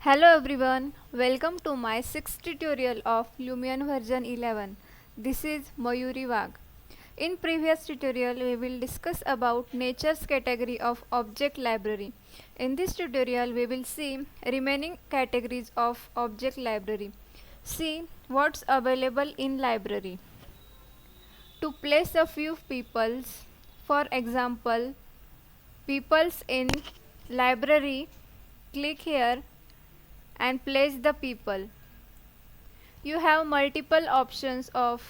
Hello everyone, welcome to my 6th tutorial of Lumion version 11. This is Mayuri Wag. In previous tutorial we will discuss about nature's category of object library. In this tutorial we will see remaining categories of object library. See what's available in library. To place a few peoples, for example, peoples in library, click here and place the people. You have multiple options of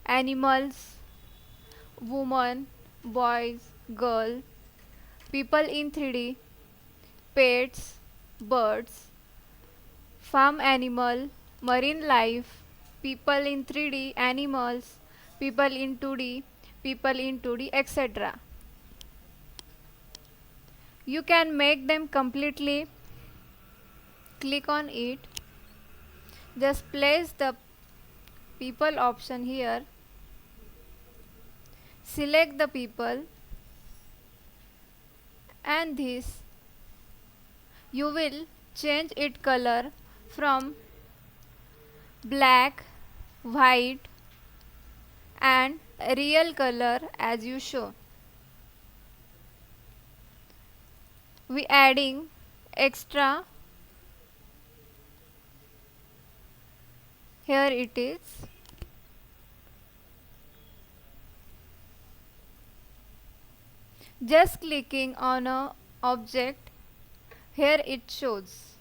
animals, women, boys, girl, people in 3D, pets, birds, farm animal, marine life, people in 3D, animals, people in 2D, people in 2D, etc. You can make them completely. Click on it. Just place the people option here. Select the people and this you will change its color from black, white and real color as you show. We adding extra. Here it is. Just clicking on a object, here it shows.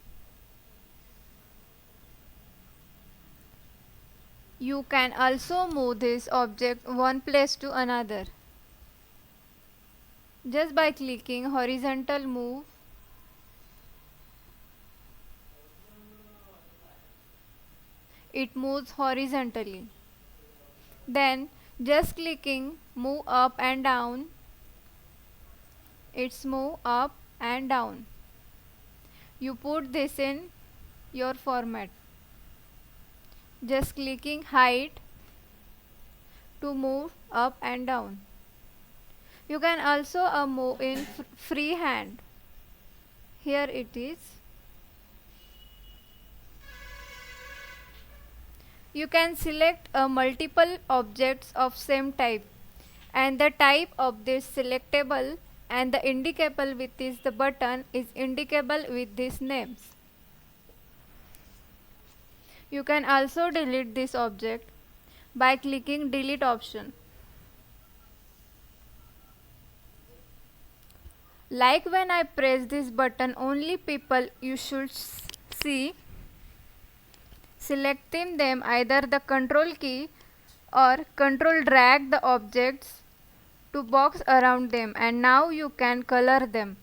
You can also move this object one place to another. Just by clicking horizontal move, it moves horizontally. Then just clicking move up and down, it's move up and down. You put this in your format. Just clicking height to move up and down. You can also move in freehand. Here it is. You can select multiple objects of same type, and the type of this selectable and the indicable with this the button is indicable with these names. You can also delete this object by clicking delete option. Like when I press this button, only people you should see. Selecting them either the control key or control drag the objects to box around them, and now you can color them.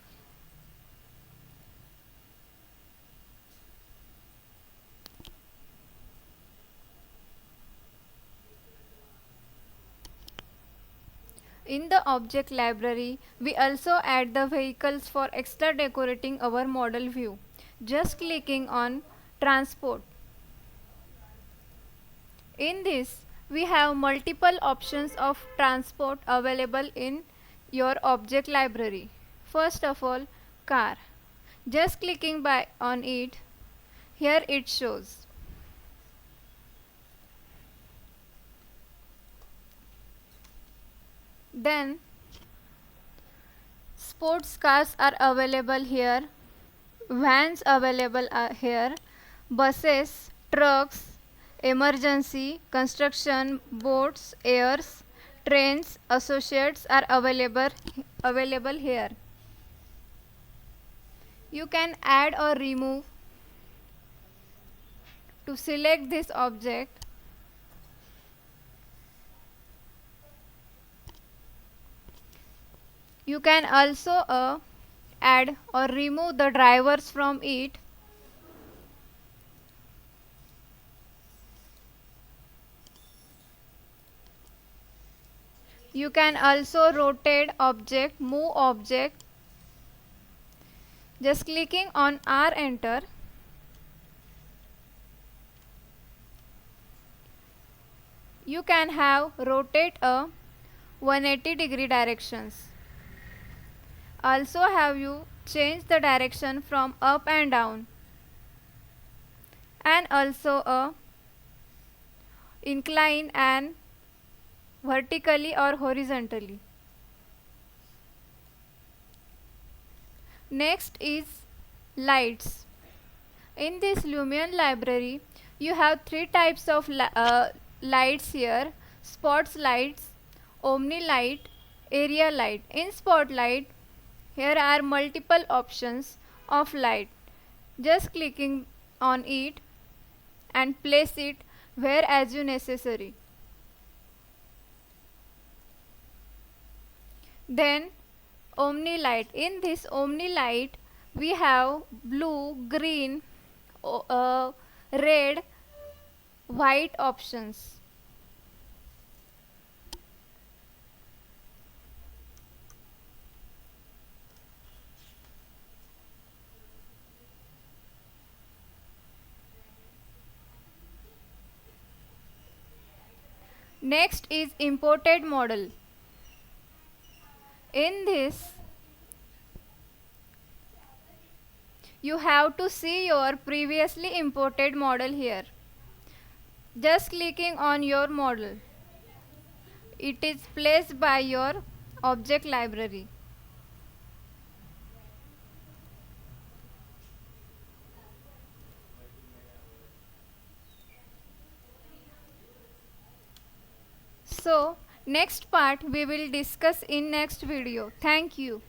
In the object library, we also add the vehicles for extra decorating our model view. Just clicking on transport. In this, we have multiple options of transport available in your object library. First of all, car. Just clicking on it, here it shows. Then, sports cars are available here, vans available here, buses, trucks, emergency, construction, boats, airs, trains, associates are available here. You can add or remove. To select this object, you can also add or remove the drivers from it. You can also rotate object, move object. Just clicking on R enter. You can have rotate a 180-degree directions. Also have you change the direction from up and down, and also a incline and vertically or horizontally. Next is lights. In this Lumion library, you have three types of lights here: spots lights, omni light, area light. In spotlight, here are multiple options of light. Just clicking on it and place it where as you necessary. Then omni light. In this omni light, we have blue, green, red, white options. Next is imported model. In this, you have to see your previously imported model here. Just clicking on your model, it is placed by your object library. So, next part we will discuss in next video. Thank you.